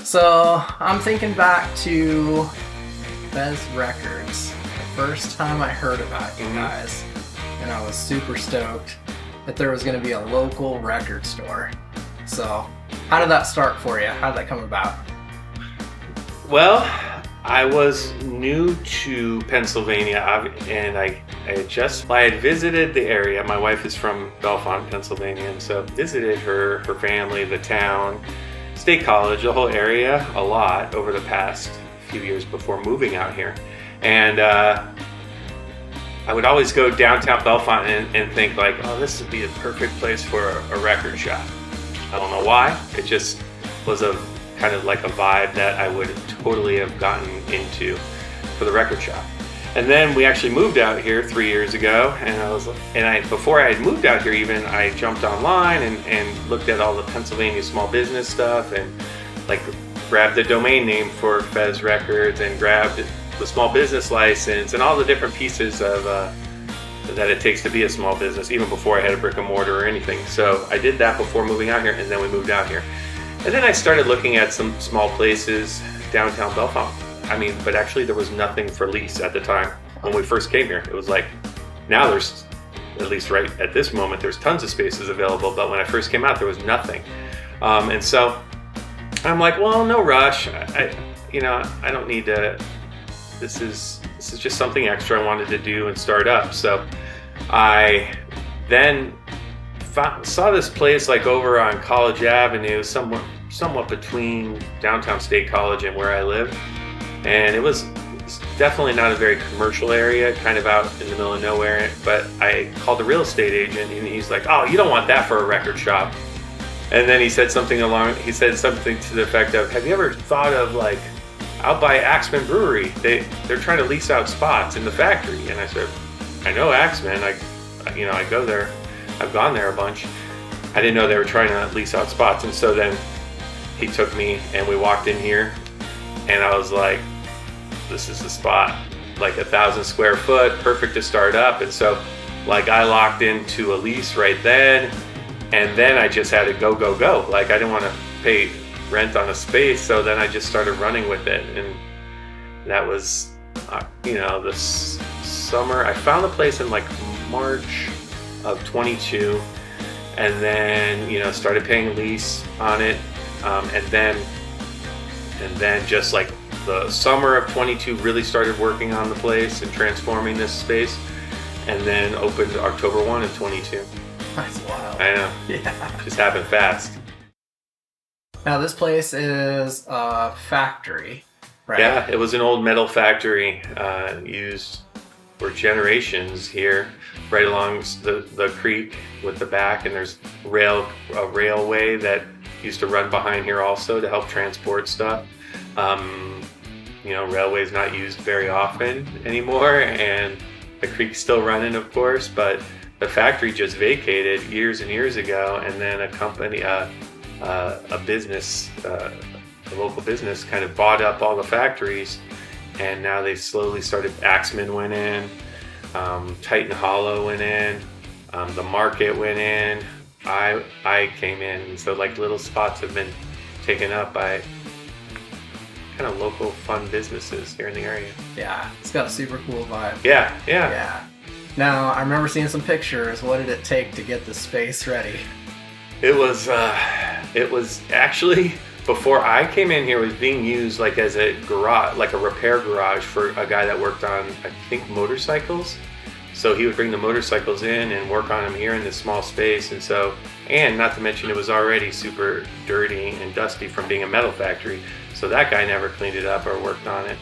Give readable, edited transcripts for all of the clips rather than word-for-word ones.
So I'm thinking back to Fez Records, the first time I heard about you guys, and I was super stoked that there was going to be a local record store. So how did that start for you? How did that come about? Well, I was new to Pennsylvania, and I had visited the area. My wife is from Bellefonte, Pennsylvania, and so visited her family, the town, State College, the whole area a lot over the past few years before moving out here. And I would always go downtown Bellefonte and think like, oh, this would be a perfect place for a record shop. I don't know why. It just was a kind of like a vibe that I would totally have gotten into for the record shop. And then we actually moved out here 3 years ago, and before I had moved out here even, I jumped online and looked at all the Pennsylvania small business stuff and like grabbed the domain name for Fez Records and grabbed the small business license and all the different pieces of that it takes to be a small business, even before I had a brick and mortar or anything. So I did that before moving out here, and then we moved out here. And then I started looking at some small places downtown Bellefonte. But actually there was nothing for lease at the time when we first came here. It was like, now there's, at least right at this moment, there's tons of spaces available, but when I first came out, there was nothing. And so I'm like, well, no rush. I don't need to, this is just something extra I wanted to do and start up. So I then saw this place like over on College Avenue, somewhat between downtown State College and where I live. And it's definitely not a very commercial area, kind of out in the middle of nowhere. But I called the real estate agent, and he's like, "Oh, you don't want that for a record shop." And then he said something to the effect of, "Have you ever thought of like out by Axeman Brewery? They're trying to lease out spots in the factory." And I said, "I know Axeman. I go there. I've gone there a bunch. I didn't know they were trying to lease out spots." And so then he took me, and we walked in here, and I was like, this is the spot, like 1,000 square foot, perfect to start up. And so like I locked into a lease right then, and then I just had to go. Like I didn't want to pay rent on a space, so then I just started running with it. And that was, this summer. I found the place in like March of 22, and then, started paying lease on it. And then just like the summer of 22 really started working on the place and transforming this space, and then opened October 1 of 22. That's wild. I know. Yeah. Just happened fast. Now this place is a factory, right? Yeah, it was an old metal factory used for generations here, right along the creek with the back, and there's a railway that used to run behind here also to help transport stuff. Railway's not used very often anymore, and the creek's still running, of course, but the factory just vacated years and years ago, and then a company, a local business kind of bought up all the factories, and now they slowly started. Axeman went in, Titan Hollo went in, the market went in, I came in, so like little spots have been taken up by kind of local fun businesses here in the area. Yeah, it's got a super cool vibe. Yeah. Now, I remember seeing some pictures. What did it take to get the space ready? It was actually, before I came in here, it was being used like as a garage, like a repair garage for a guy that worked on, I think, motorcycles. So he would bring the motorcycles in and work on them here in this small space. And not to mention it was already super dirty and dusty from being a metal factory. So that guy never cleaned it up or worked on it.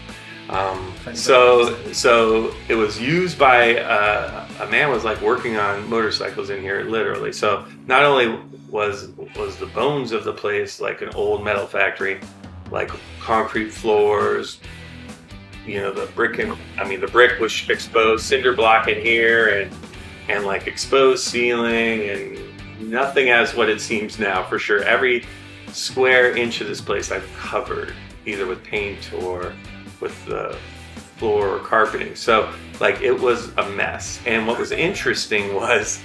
So it was used by a man was like working on motorcycles in here, literally. So not only was the bones of the place like an old metal factory, like concrete floors, the brick was exposed, cinder block in here, and like exposed ceiling, and nothing as what it seems now, for sure. Every square inch of this place I've covered either with paint or with the floor or carpeting. So like it was a mess. And what was interesting was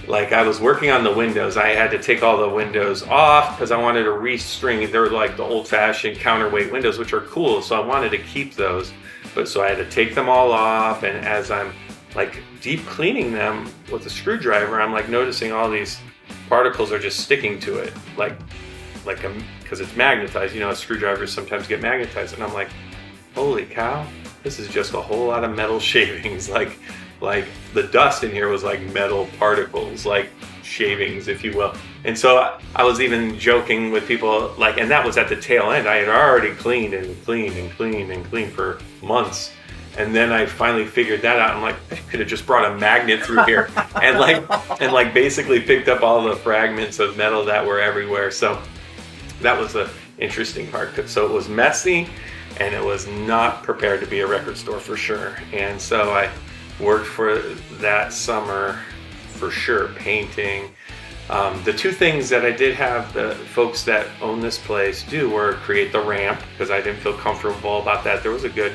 like I was working on the windows. I had to take all the windows off because I wanted to restring. They're like the old-fashioned counterweight windows, which are cool. So I wanted to keep those, but so I had to take them all off. And as I'm like deep cleaning them with a screwdriver, I'm like noticing all these particles are just sticking to it, because it's magnetized. You know, screwdrivers sometimes get magnetized, and I'm like, holy cow, this is just a whole lot of metal shavings. Like the dust in here was like metal particles, like shavings, if you will. And so I was even joking with people, like, and that was at the tail end. I had already cleaned and cleaned and cleaned and cleaned for months. And then I finally figured that out. I'm like, I could have just brought a magnet through here and basically picked up all the fragments of metal that were everywhere. So that was the interesting part. So it was messy, and it was not prepared to be a record store for sure. And so I worked for that summer for sure, painting. The two things that I did have the folks that own this place do were create the ramp, because I didn't feel comfortable about that. There was a good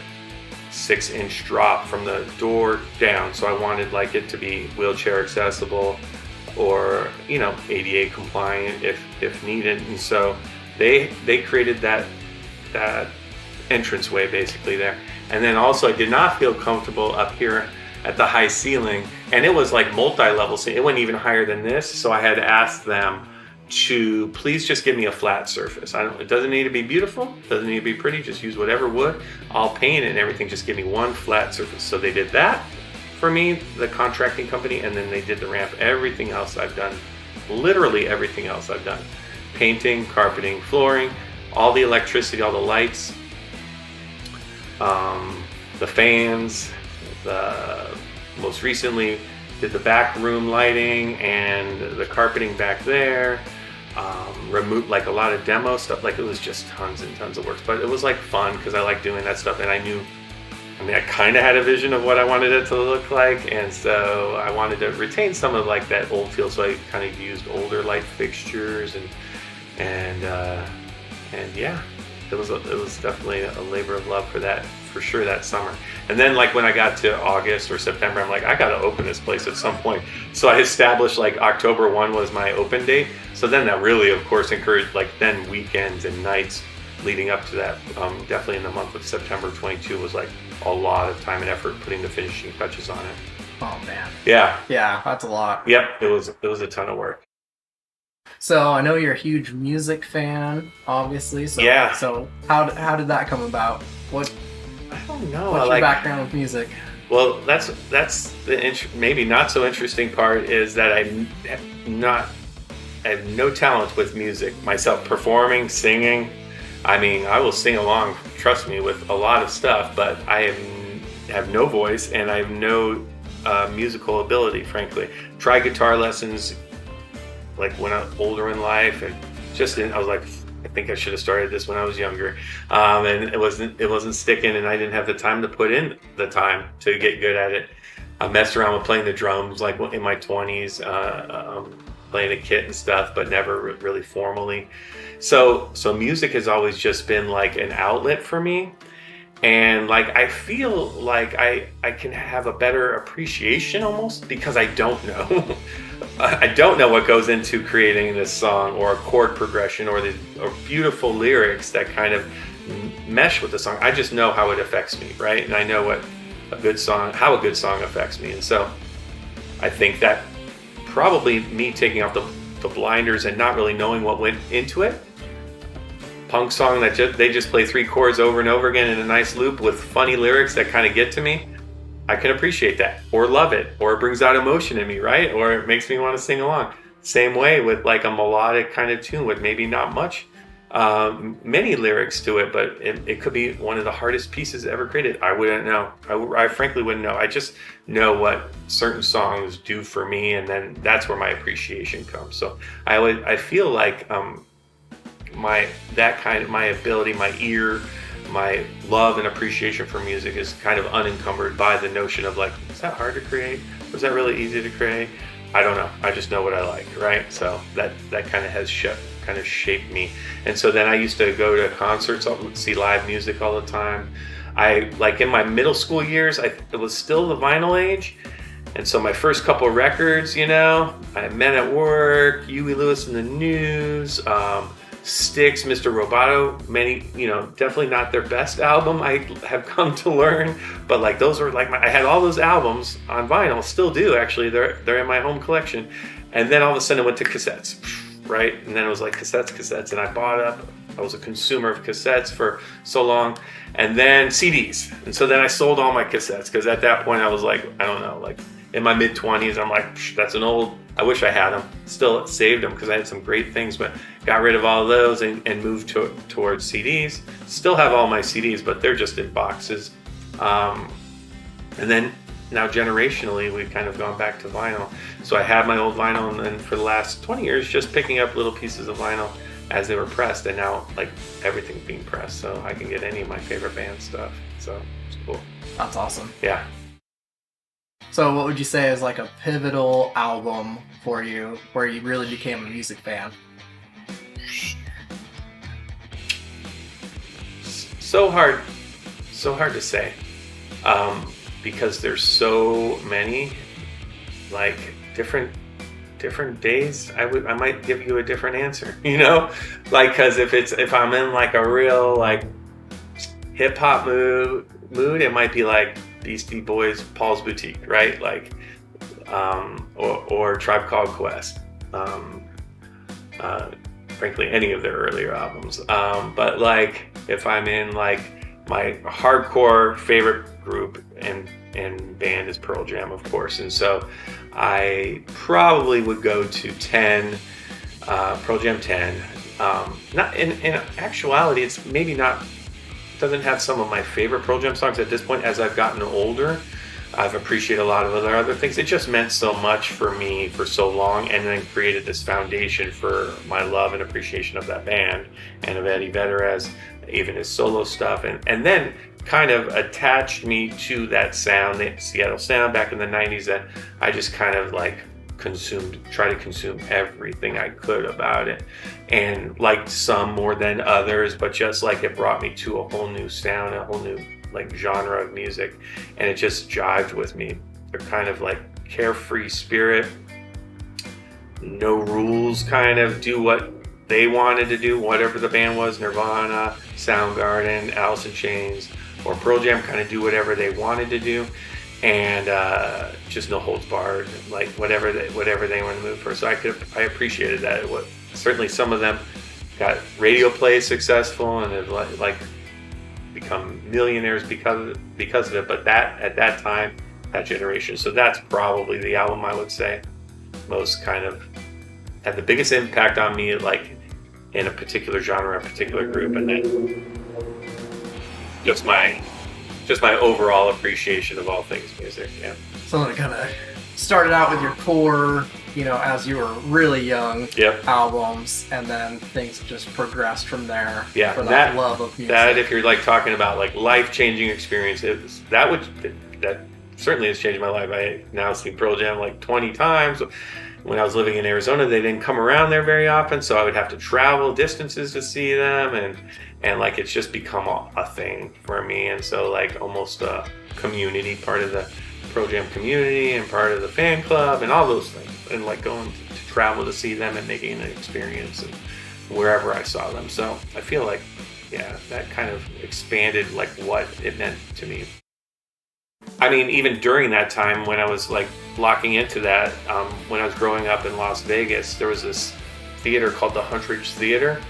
6-inch drop from the door down, so I wanted like it to be wheelchair accessible or, you know, ADA compliant if needed. And so they created that entranceway basically there. And then also I did not feel comfortable up here at the high ceiling, and it was like multi-level ceiling. It went even higher than this, so I had to ask them to please just give me a flat surface. It doesn't need to be beautiful, doesn't need to be pretty, just use whatever wood. I'll paint it and everything, just give me one flat surface. So they did that for me, the contracting company, and then they did the ramp. Everything else I've done, literally everything else I've done. Painting, carpeting, flooring, all the electricity, all the lights, the fans, most recently did the back room lighting and the carpeting back there. Removed like a lot of demo stuff. Like, it was just tons and tons of work, but it was like fun because I like doing that stuff. And I kind of had a vision of what I wanted it to look like, and so I wanted to retain some of like that old feel. So I kind of used older light fixtures and yeah, it was definitely a labor of love for sure that summer. And then like when I got to August or September, I'm like, I gotta open this place at some point. So I established like October 1 was my open date. So then that really, of course, encouraged like then weekends and nights leading up to that. Definitely in the month of September 22 was like a lot of time and effort putting the finishing touches on it. Oh man. Yeah. Yeah, that's a lot. Yep, it was a ton of work. So I know you're a huge music fan, obviously. So, yeah. So how did that come about? I don't know. What's your background with music? Well, that's the maybe not so interesting part is that I have no talent with music myself, performing, singing. I mean, I will sing along, trust me, with a lot of stuff, but I have no voice and I have no musical ability, frankly. Try guitar lessons like when I was older in life, and I was like, I think I should have started this when I was younger, and it wasn't sticking, and I didn't have the time to put in the time to get good at it. I messed around with playing the drums like in my 20s, playing a kit and stuff, but never really formally. So music has always just been like an outlet for me, and like I feel like I can have a better appreciation almost because I don't know. I don't know what goes into creating this song or a chord progression or beautiful lyrics that kind of mesh with the song. I just know how it affects me, right? And I know how a good song affects me. And so I think that probably me taking off the blinders and not really knowing what went into it. Punk song that they just play 3 chords over and over again in a nice loop with funny lyrics that kind of get to me. I can appreciate that or love it, or it brings out emotion in me, right? Or it makes me want to sing along. Same way with like a melodic kind of tune with maybe not much, many lyrics to it, but it could be one of the hardest pieces ever created. I wouldn't know. I frankly wouldn't know. I just know what certain songs do for me, and then that's where my appreciation comes. So I feel like my ability, my ear, my love and appreciation for music is kind of unencumbered by the notion of like, is that hard to create? Was that really easy to create? I don't know. I just know what I like, right? So that kind of has shaped me. And so then I used to go to concerts, see live music all the time. I like in my middle school years, it was still the vinyl age, And so my first couple records, you know, I had Men at Work, Huey Lewis and the News, Styx, Mr. Roboto, many, you know, definitely not their best album, I have come to learn, but like those were like I had all those albums on vinyl, still do actually, they're in my home collection. And then all of a sudden I went to cassettes, right? And then it was like cassettes, and I was a consumer of cassettes for so long, and then CDs. And so then I sold all my cassettes, because at that point I was like, I don't know, like in my mid-20s, I'm like, that's an old, I wish I had them, still saved them because I had some great things, but got rid of all of those and moved towards CDs. Still have all my CDs, but they're just in boxes. And then now generationally, we've kind of gone back to vinyl. So I had my old vinyl, and then for the last 20 years, just picking up little pieces of vinyl as they were pressed, and now like everything's being pressed, so I can get any of my favorite band stuff. So it's cool. That's awesome. Yeah. So what would you say is like a pivotal album for you where you really became a music fan? So hard to say, because there's so many, like different days. I might give you a different answer, you know, like, because if I'm in like a real like hip hop mood, it might be like Beastie Boys, Paul's Boutique, right? Like, or Tribe Called Quest. Frankly, any of their earlier albums. But like, if I'm in like my hardcore favorite group and band is Pearl Jam, of course. And so I probably would go to 10, Pearl Jam 10. Not in actuality, it's maybe not. Doesn't have some of my favorite Pearl Jam songs at this point. As I've gotten older, I've appreciated a lot of other things. It just meant so much for me for so long, and then created this foundation for my love and appreciation of that band and of Eddie Vedder, as even his solo stuff, and then kind of attached me to that sound, the Seattle sound back in the 90s, that I just kind of like try to consume everything I could about it, and liked some more than others, but just like it brought me to a whole new sound, a whole new like genre of music, and it just jived with me. They're kind of like carefree spirit, no rules, kind of do what they wanted to do, whatever the band was, Nirvana, Soundgarden, Alice in Chains, or Pearl Jam, kind of do whatever they wanted to do. And just no holds barred, like whatever they want to move for. So I appreciated that. Certainly some of them got radio play successful and have like become millionaires because of it. But that at that time, that generation. So that's probably the album I would say most kind of had the biggest impact on me, like in a particular genre, a particular group, and then just my overall appreciation of all things music. Yeah. So it kind of started out with your core, you know, as you were really young, albums, and then things just progressed from there. Yeah, for that love of music. That, if you're like talking about like life-changing experiences, that certainly has changed my life. I now seen Pearl Jam like 20 times. When I was living in Arizona, they didn't come around there very often, so I would have to travel distances to see them, and like it's just become a thing for me. And so like almost a community, part of the Pearl Jam community and part of the fan club and all those things, and like going to travel to see them and making an experience and wherever I saw them. So I feel like, yeah, that kind of expanded like what it meant to me. I mean, even during that time when I was like locking into that, when I was growing up in Las Vegas, there was this theater called the Huntridge Theater.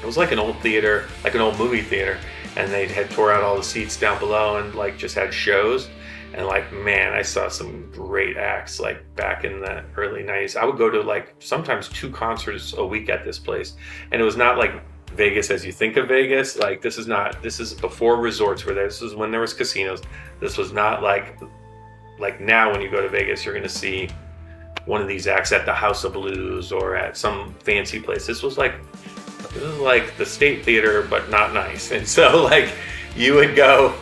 It was like an old theater, like an old movie theater, and they had tore out all the seats down below and like just had shows. And like, man, I saw some great acts like back in the early 90s. I would go to like sometimes 2 concerts a week at this place, and it was not like Vegas as you think of Vegas. Like this is before resorts were there. This is when there was casinos. This was not like now when you go to Vegas, you're going to see one of these acts at the House of Blues or at some fancy place. This was like the State Theater, but not nice. And so like you would go,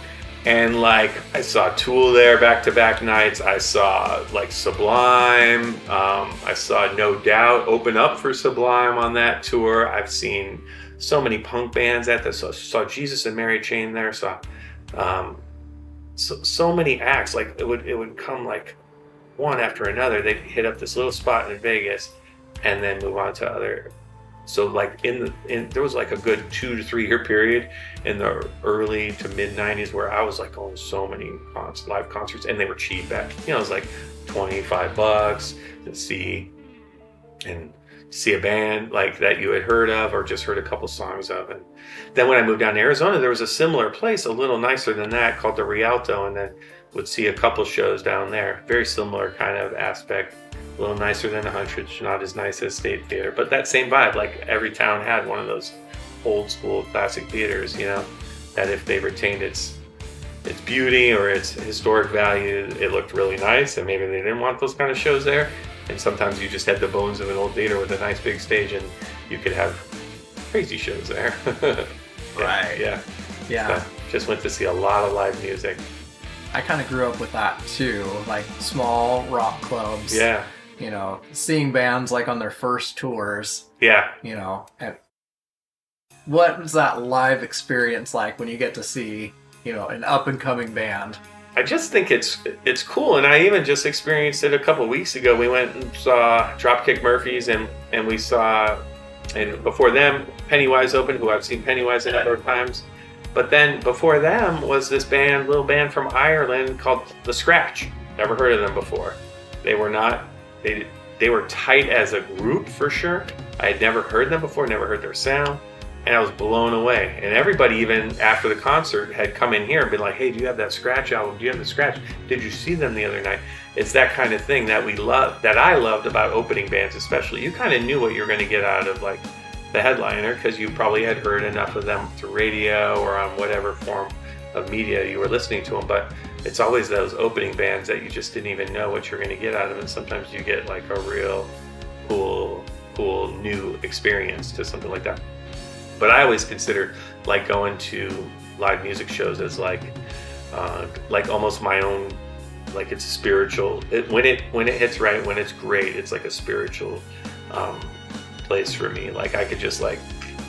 and like I saw Tool there back-to-back nights. I saw like Sublime. I saw No Doubt open up for Sublime on that tour. I've seen so many punk bands at this. So saw Jesus and Mary Chain there. So many acts. Like it would come like one after another. They'd hit up this little spot in Vegas and then move on to other. So like there was like a good 2 to 3 year period in the early to mid 90s where I was like going to so many live concerts, and they were cheap at, you know, it was like $25 to see a band like that you had heard of or just heard a couple songs of. And then when I moved down to Arizona, there was a similar place, a little nicer than that, called the Rialto, and then would see a couple shows down there. Very similar kind of aspect. A little nicer than the Huntridge, not as nice as State Theater, but that same vibe. Like every town had one of those old school classic theaters, you know, that if they retained its beauty or its historic value, it looked really nice, and maybe they didn't want those kind of shows there. And sometimes you just had the bones of an old theater with a nice big stage, and you could have crazy shows there. Right. Yeah. So just went to see a lot of live music. I kind of grew up with that too, like small rock clubs. Yeah. You know, seeing bands like on their first tours. Yeah. You know, and what was that live experience like when you get to see, you know, an up and coming band? I just think it's cool, and I even just experienced it a couple of weeks ago. We went and saw Dropkick Murphys, and we saw, and before them, Pennywise opened, who I've seen Pennywise a number of times. But then before them was this little band from Ireland called The Scratch. Never heard of them before. They were tight as a group for sure. I had never heard them before, never heard their sound, and I was blown away. And everybody, even after the concert, had come in here and been like, hey, do you have that Scratch album? Do you have the Scratch? Did you see them the other night? It's that kind of thing that I loved about opening bands especially. You kind of knew what you were going to get out of like the headliner because you probably had heard enough of them through radio or on whatever form of media you were listening to them. But it's always those opening bands that you just didn't even know what you're going to get out of it. And sometimes you get like a real cool new experience to something like that. But I always consider like going to live music shows as like almost my own, like it's spiritual. When it hits right, when it's great, it's like a spiritual place for me. Like I could just like,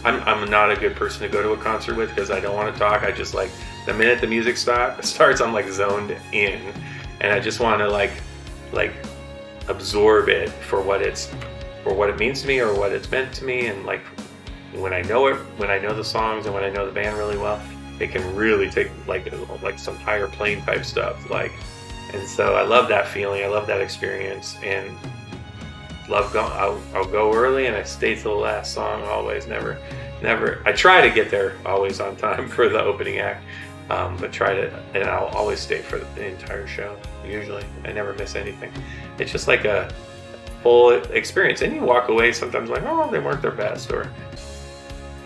I'm not a good person to go to a concert with because I don't want to talk. I just like the minute the music starts, I'm like zoned in, and I just want to like absorb it for what it means to me or what it's meant to me. And like when I know it, when I know the songs and when I know the band really well, it can really take like some higher plane type stuff. Like, and so I love that feeling. I love that experience, and love going. I'll go early and I stay till the last song. Always, never. I try to get there always on time for the opening act, but and I'll always stay for the entire show. Usually, I never miss anything. It's just like a full experience, and you walk away sometimes like, oh, they weren't their best, or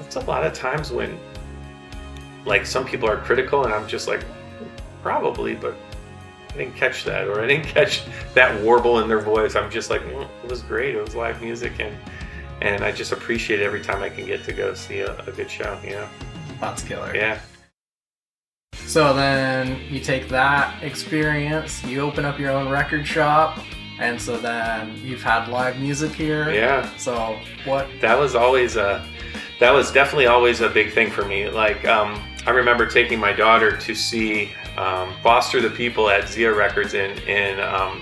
it's a lot of times when like some people are critical, and I'm just like, probably, but I didn't catch that, or I didn't catch that warble in their voice. I'm just like, it was great. It was live music, and I just appreciate it every time I can get to go see a good show, you know? That's killer. Yeah. So then you take that experience, you open up your own record shop, and so then you've had live music here. Yeah. So what? That was definitely always a big thing for me. Like, I remember taking my daughter to see Foster the People at Zia Records in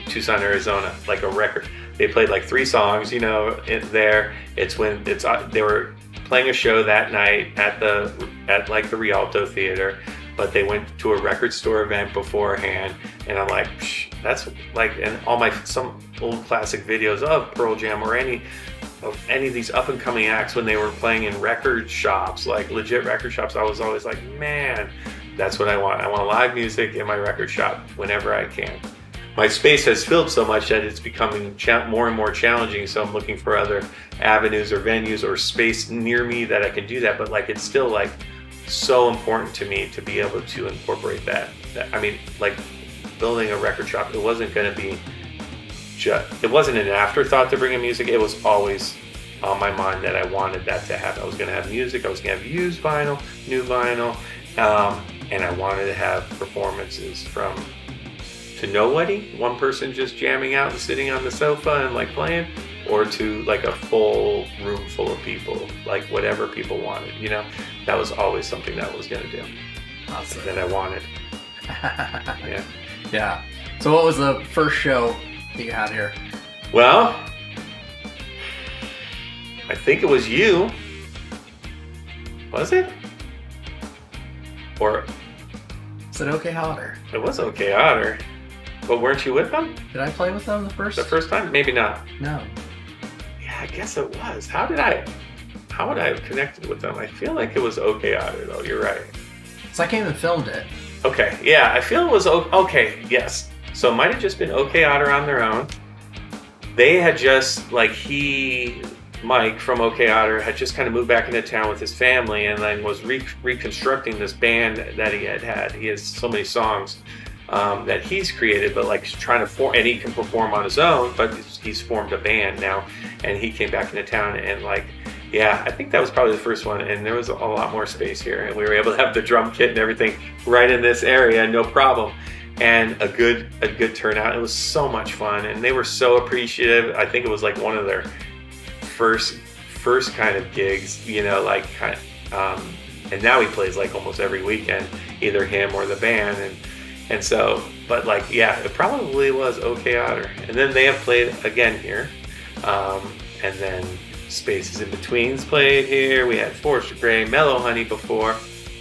Tucson, Arizona, like a record. They played like 3 songs, you know, there. They were playing a show that night at like the Rialto Theater, but they went to a record store event beforehand, and I'm like, that's like, and some old classic videos of Pearl Jam or any of these up and coming acts when they were playing in record shops, like legit record shops. I was always like, man, that's what I want. I want live music in my record shop whenever I can. My space has filled so much that it's becoming more and more challenging. So I'm looking for other avenues or venues or space near me that I can do that. But like, it's still like so important to me to be able to incorporate that. I mean, like building a record shop, it wasn't going to be it wasn't an afterthought to bring in music. It was always on my mind that I wanted that to happen. I was going to have music. I was going to have used vinyl, new vinyl, and I wanted to have performances to nobody, one person just jamming out and sitting on the sofa and like playing, or to like a full room full of people, like whatever people wanted. You know, that was always something that I was going to do. Awesome. That I wanted. Yeah. Yeah. So what was the first show that you had here? Well, I think it was you. Was it? Or Is it OK Otter? it was OK Otter. But weren't you with them Did I play with them the first time? Maybe not. No. Yeah, I guess it was. How would I have connected with them? I feel like it was OK Otter though. You're right. So I came and filmed it. Okay, yeah, I feel it was okay. Yes, so it might have just been OK Otter on their own. They had just Mike from OK Otter had just kind of moved back into town with his family, and then was reconstructing this band that he had. He has so many songs that he's created, but like trying to form, and he can perform on his own, but he's formed a band now, and he came back into town, and like, yeah, I think that was probably the first one, and there was a lot more space here, and we were able to have the drum kit and everything right in this area, no problem, and a good turnout. It was so much fun, and they were so appreciative. I think it was like one of their first kind of gigs, you know, like kind of, and now he plays like almost every weekend, either him or the band, and so, but like, yeah, it probably was OK Otter, and then they have played again here, and then Spaces in Betweens played here. We had Forrester Gray, Mellow Honey before.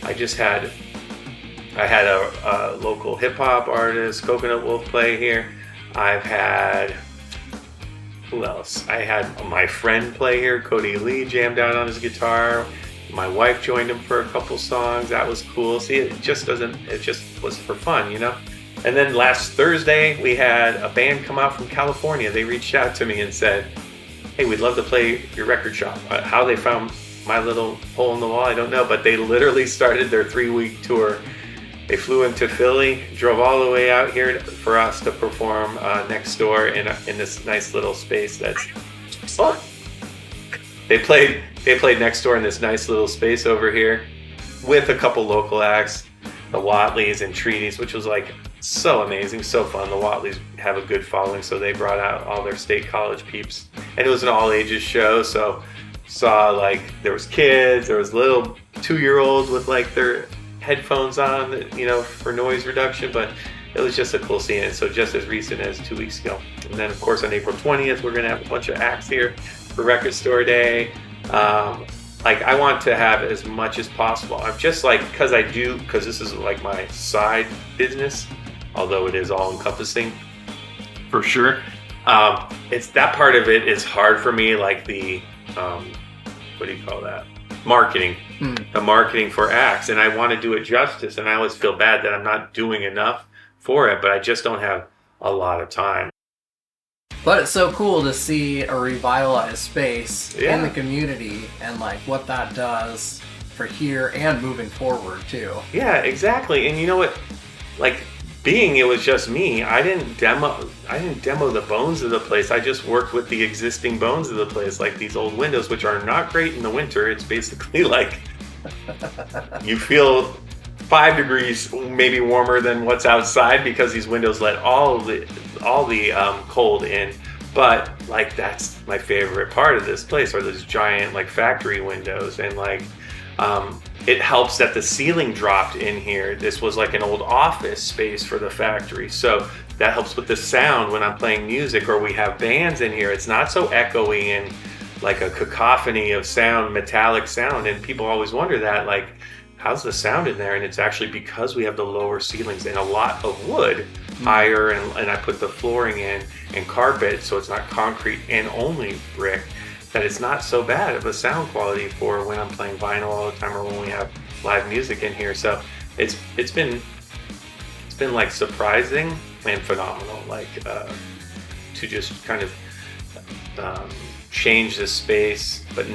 I had a local hip hop artist, Coconut Wolf, play here. I've had, who else? I had my friend play here, Cody Lee, jammed out on his guitar. My wife joined him for a couple songs. That was cool. See, it just was for fun, you know? And then last Thursday, we had a band come out from California. They reached out to me and said, hey, we'd love to play your record shop. How they found my little hole in the wall, I don't know, but they literally started their 3-week tour. They flew into Philly, drove all the way out here for us to perform next door in this nice little space that's... Oh. They played next door in this nice little space over here with a couple local acts, the Watleys and Treaties, which was like so amazing, so fun. The Watleys have a good following, so they brought out all their state college peeps. And it was an all ages show, so saw like there was kids, there was little 2-year-olds with like their headphones on, you know, for noise reduction, but it was just a cool scene. And so just as recent as 2 weeks ago. And then of course on April 20th, we're gonna have a bunch of acts here for Record Store Day. Like I want to have as much as possible. I'm just like, because this is like my side business, although it is all encompassing for sure. It's that part of it is hard for me, like the, what do you call that? Marketing, the marketing for acts. And I want to do it justice. And I always feel bad that I'm not doing enough for it, but I just don't have a lot of time. But it's so cool to see a revitalized space in the community and like what that does for here and moving forward too. Yeah, exactly. And you know what? Like it was just me. I didn't demo the bones of the place. I just worked with the existing bones of the place, like these old windows, which are not great in the winter. It's basically like you feel 5 degrees maybe warmer than what's outside because these windows let all the cold in. But like that's my favorite part of this place are those giant like factory windows, and like it helps that the ceiling dropped in here. This was like an old office space for the factory, so that helps with the sound when I'm playing music or we have bands in here. It's not so echoey and like a cacophony of sound, metallic sound, and people always wonder that, like, how's the sound in there? And it's actually because we have the lower ceilings and a lot of wood higher, and I put the flooring in and carpet, so it's not concrete and only brick, that it's not so bad of a sound quality for when I'm playing vinyl all the time or when we have live music in here. So it's been like surprising and phenomenal, like to just kind of change the space, but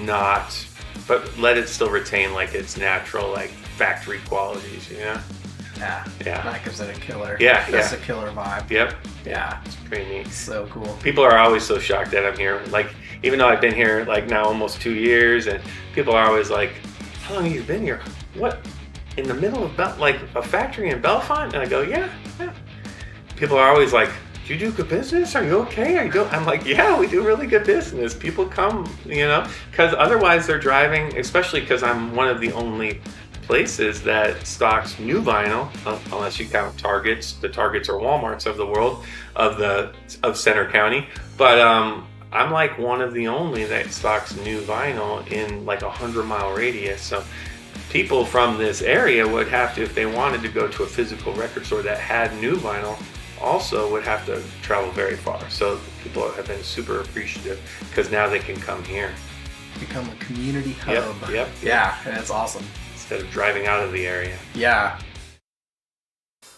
let it still retain like its natural like factory qualities, you know? Yeah. That gives it a killer. That's a killer vibe. Yep. Yeah. It's pretty neat. So cool. People are always so shocked that I'm here. Like, even though I've been here like now almost 2 years, and people are always like, how long have you been here? What? In the middle of like a factory in Belfont? And I go, yeah. People are always like, do you do good business? Are you okay? I'm like, yeah, we do really good business. People come, you know, because otherwise they're driving, especially because I'm one of the only places that stocks new vinyl, unless you count Targets, the Targets or Walmarts of the world, of Center County. But I'm like one of the only that stocks new vinyl in like 100-mile radius. So people from this area would have to, if they wanted to go to a physical record store that had new vinyl, also would have to travel very far. So people have been super appreciative because now they can come here. Become a community hub. Yep. Yeah, and it's awesome. Instead of driving out of the area. Yeah.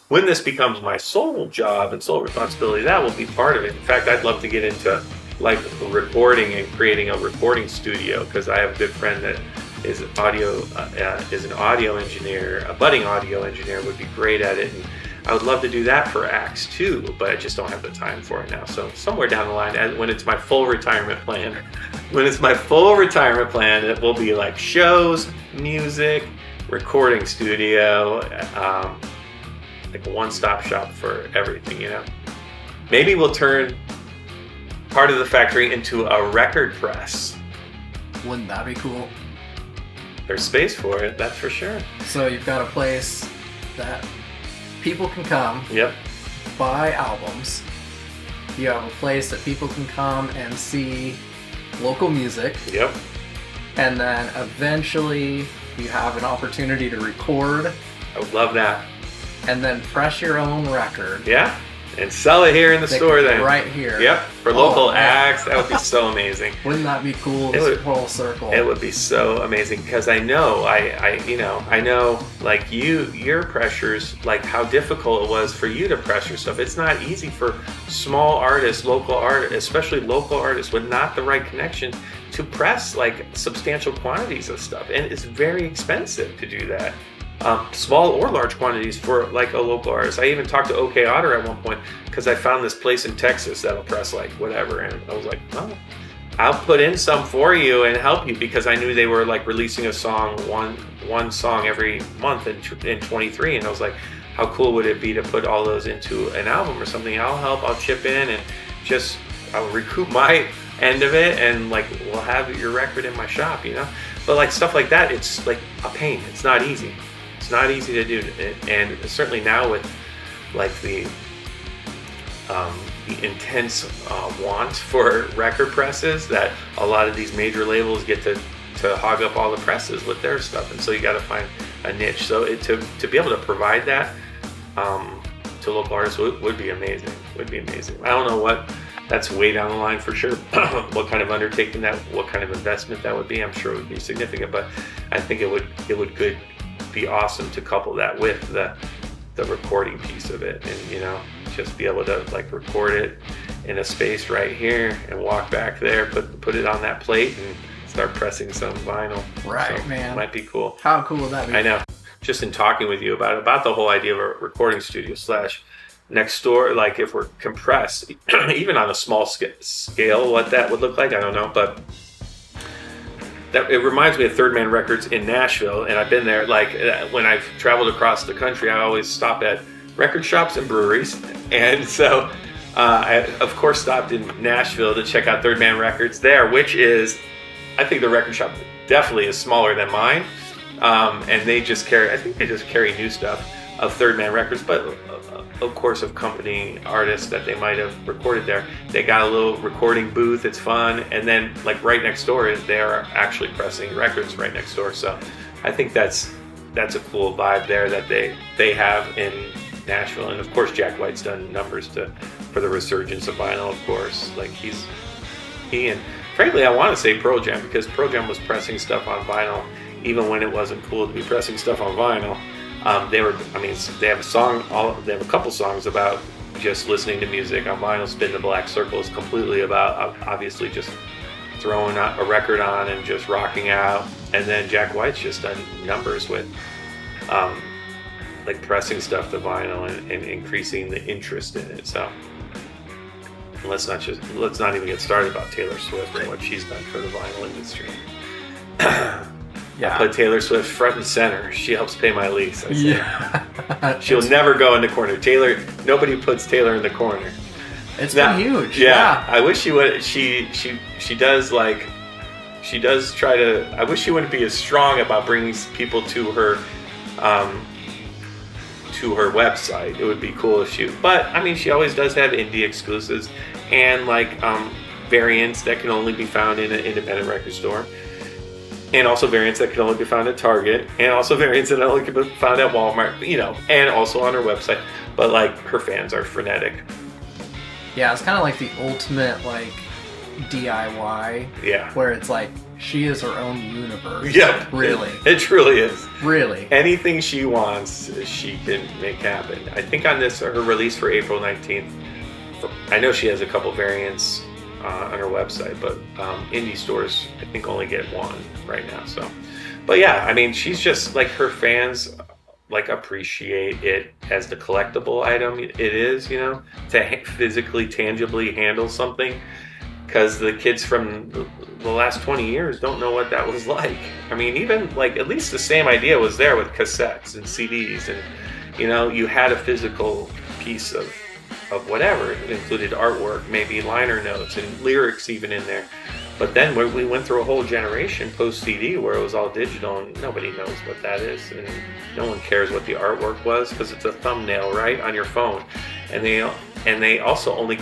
When this becomes my sole job and sole responsibility, that will be part of it. In fact, I'd love to get into like recording and creating a recording studio, because I have a good friend that is an audio engineer, a budding audio engineer, would be great at it. And I would love to do that for acts too, but I just don't have the time for it now. So somewhere down the line, when it's my full retirement plan, it will be like shows, music, recording studio, like a one-stop shop for everything, you know. Maybe we'll turn part of the factory into a record press. Wouldn't that be cool? There's space for it, that's for sure. So you've got a place that people can come, Yep. buy albums. You have a place that people can come and see local music. Yep. And then eventually you have an opportunity to record I would love that. and then press your own record. Yeah. And sell it here in the store then. Right here. Yep. For local man. acts, that would be so amazing. Wouldn't that be cool? It would- Full circle. It would be so amazing, because I know, I know, like your pressures, like how difficult it was for you to press your stuff. It's not easy for small artists, local artists, especially local artists with not the right connections, to press like substantial quantities of stuff, and it's very expensive to do that. Small or large quantities for like a local artist. I even talked to OK Otter at one point because I found this place in Texas that'll press like whatever, and I was like, oh, I'll put in some for you and help you, because I knew they were like releasing a song, one song every month in 23, and I was like, how cool would it be to put all those into an album or something? I'll help, I'll chip in, and just I'll recoup my end of it, and like we'll have your record in my shop, you know. But like stuff like that, it's like a pain. It's not easy. It's not easy to do, and certainly now with like the intense want for record presses, that a lot of these major labels get to hog up all the presses with their stuff, and so you got to find a niche. So to be able to provide that to local artists would be amazing. Would be amazing. I don't know what. That's way down the line for sure. What kind of undertaking what kind of investment that would be, I'm sure it would be significant. But I think it would be awesome to couple that with the recording piece of it, and you know, just be able to like record it in a space right here and walk back there, put it on that plate and start pressing some vinyl. Right, so man. Might be cool. How cool would that be? I know. Just in talking with you about the whole idea of a recording studio / next door, like if we're compressed, even on a small scale, what that would look like, I don't know, but it reminds me of Third Man Records in Nashville, and I've been there. Like when I've traveled across the country, I always stop at record shops and breweries, and so I of course stopped in Nashville to check out Third Man Records there, which is, I think the record shop definitely is smaller than mine, and they just carry new stuff of Third Man Records, but of course of company artists that they might have recorded there. They got a little recording booth, it's fun, and then like right next door they are actually pressing records right next door. So I think that's a cool vibe there that they have in Nashville. And of course Jack White's done numbers for the resurgence of vinyl, of course. Like he and frankly I want to say Pearl Jam, because Pearl Jam was pressing stuff on vinyl even when it wasn't cool to be pressing stuff on vinyl. They have a couple songs about just listening to music on vinyl. Spin the Black Circle is completely about obviously just throwing a record on and just rocking out. And then Jack White's just done numbers with like pressing stuff to vinyl and increasing the interest in it. So let's not even get started about Taylor Swift and what she's done for the vinyl industry. Yeah. I put Taylor Swift front and center. She helps pay my lease. I say. Yeah. She'll never go in the corner. Nobody puts Taylor in the corner. It's been huge. Yeah. I wish she would. She does like. She does try to. I wish she wouldn't be as strong about bringing people to her to her website. It would be cool if but I mean, she always does have indie exclusives and like variants that can only be found in an independent record store, and also variants that can only be found at Target, and also variants that only can be found at Walmart, you know, and also on her website. But like, her fans are frenetic. Yeah, it's kind of like the ultimate like DIY. Yeah. Where it's like she is her own universe. Yeah. Really. It truly is. Really. Anything she wants, she can make happen. I think on this, her release for April 19th, I know she has a couple variants on her website, but indie stores, I think, only get one right now. So, but yeah, I mean, she's just like, her fans like appreciate it as the collectible item it is, you know, to physically, tangibly handle something, because the kids from the last 20 years don't know what that was like. I mean, even like, at least the same idea was there with cassettes and CDs, and you know, you had a physical piece of whatever. It included artwork, maybe liner notes and lyrics even in there. But then we went through a whole generation post CD where it was all digital, and nobody knows what that is, and no one cares what the artwork was, because it's a thumbnail, right, on your phone. And they also only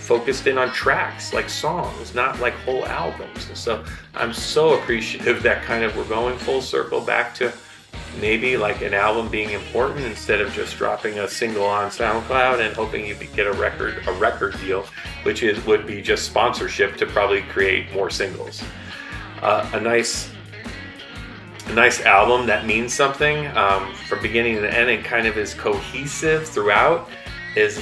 focused in on tracks, like songs, not like whole albums. And so I'm so appreciative that kind of we're going full circle back to maybe like an album being important, instead of just dropping a single on SoundCloud and hoping you get a record deal, which would be just sponsorship to probably create more singles. A nice album that means something from beginning to end and kind of is cohesive throughout is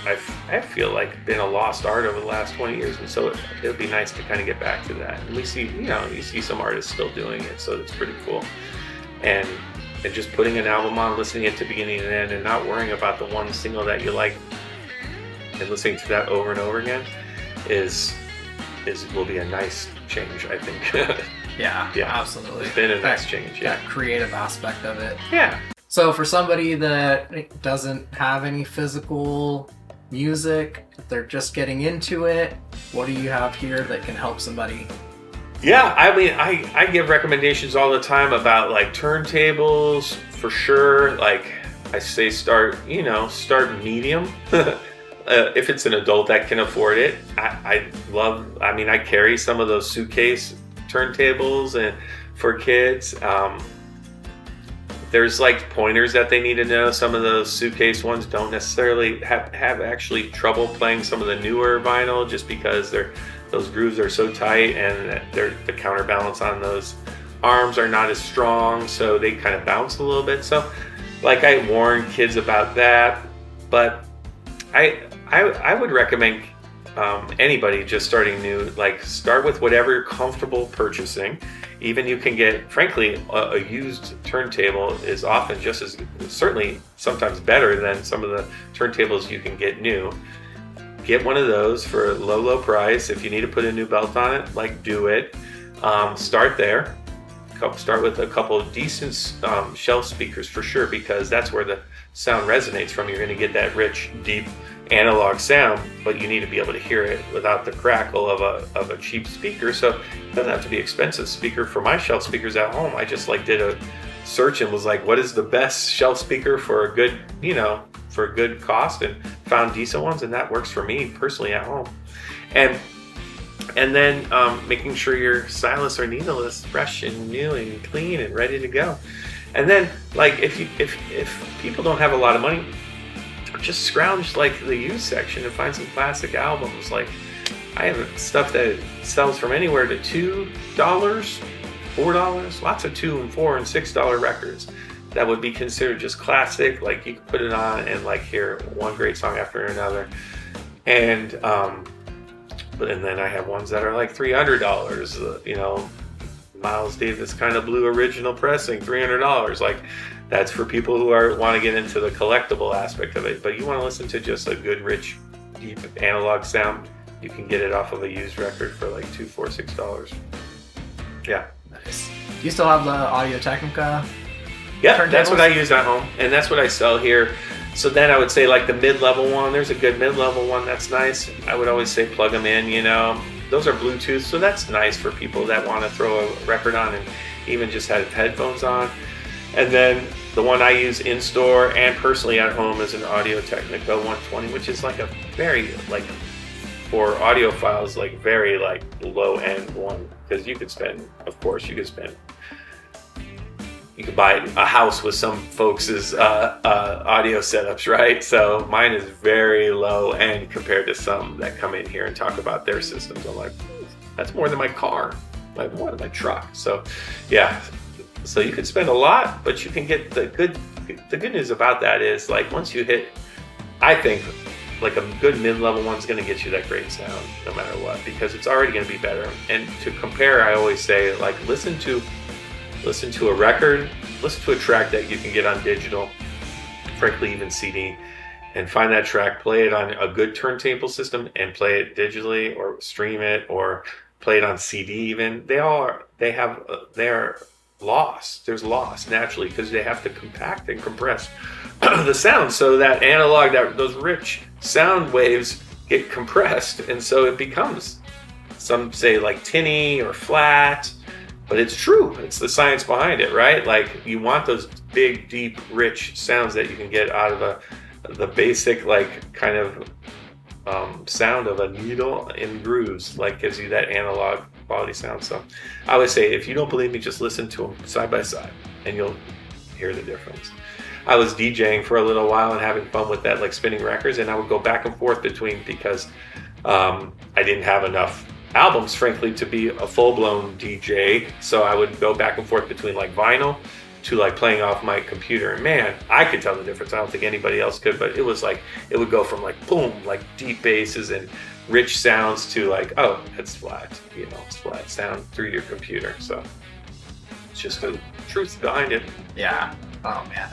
I feel like been a lost art over the last 20 years, and so it would be nice to kind of get back to that. And we see, you know, you see some artists still doing it, so it's pretty cool. And just putting an album on, listening it to beginning and end, and not worrying about the one single that you like, and listening to that over and over again will be a nice change, I think. Yeah, absolutely. It's been a nice change. Yeah, that creative aspect of it. Yeah. So for somebody that doesn't have any physical music, they're just getting into it, what do you have here that can help somebody? Yeah, I mean, I give recommendations all the time about like turntables, for sure. Like I say, start medium. If it's an adult that can afford it. I carry some of those suitcase turntables and for kids. There's like pointers that they need to know. Some of those suitcase ones don't necessarily have actually trouble playing some of the newer vinyl, just because those grooves are so tight, and the counterbalance on those arms are not as strong, so they kind of bounce a little bit. So like, I warn kids about that, but I would recommend anybody just starting new, like, start with whatever you're comfortable purchasing. Even you can get, frankly, a used turntable is often just as, certainly sometimes better than some of the turntables you can get new. Get one of those for a low price. If you need to put a new belt on it, like, do it. Start there. Start with a couple of decent shelf speakers for sure, because that's where the sound resonates from. You're going to get that rich, deep analog sound, but you need to be able to hear it without the crackle of a cheap speaker. So it doesn't have to be expensive speaker. For my shelf speakers at home, I just like did a search and was like, what is the best shelf speaker for a good, for a good cost, and found decent ones, and that works for me personally at home. And then making sure your stylus or needle is fresh and new and clean and ready to go. And then, like, if people don't have a lot of money, just scrounge like the used section and find some classic albums. Like, I have stuff that sells from anywhere to $2, $4, lots of $2 and $4 and $6 records that would be considered just classic. Like, you could put it on and like hear one great song after another. And then I have ones that are like $300, Miles Davis kind of blue original pressing, $300. Like, that's for people who want to get into the collectible aspect of it. But you want to listen to just a good, rich, deep analog sound, you can get it off of a used record for like $2, $4, $6. Yeah. Nice. Do you still have the Audio Technica? Yeah, that's what I use at home, and that's what I sell here. So then I would say, like, the mid-level one, there's a good mid-level one that's nice. I would always say plug them in, Those are Bluetooth, so that's nice for people that want to throw a record on and even just have headphones on. And then the one I use in store and personally at home is an Audio Technica 120, which is like a very like for audiophiles, like very like low end one, because you could spend, of course, you could buy a house with some folks' audio setups, right? So mine is very low end compared to some that come in here and talk about their systems. I'm like, that's more than my car, like more than my truck. So yeah, so you could spend a lot, but you can get the good news about that is like once you hit, I think like a good mid-level one's going to get you that great sound no matter what, because it's already going to be better. And to compare, I always say like listen to a record, listen to a track that you can get on digital, frankly even CD, and find that track, play it on a good turntable system and play it digitally or stream it or play it on CD even. They're lost. There's loss naturally because they have to compact and compress the sound so that analog, those rich sound waves get compressed, and so it becomes, some say like tinny or flat, but it's true. It's the science behind it, right? Like you want those big, deep, rich sounds that you can get out of the basic like kind of sound of a needle in grooves, like gives you that analog quality sound. So I would say if you don't believe me, just listen to them side by side and you'll hear the difference. I was DJing for a little while and having fun with that, like spinning records, and I would go back and forth between, because I didn't have enough albums, frankly, to be a full-blown DJ. So I would go back and forth between like vinyl to like playing off my computer. And man, I could tell the difference. I don't think anybody else could, but it was like, it would go from like boom, like deep basses and rich sounds to like, oh, it's flat, it's flat sound through your computer. So it's just the truth behind it. Yeah. Oh man.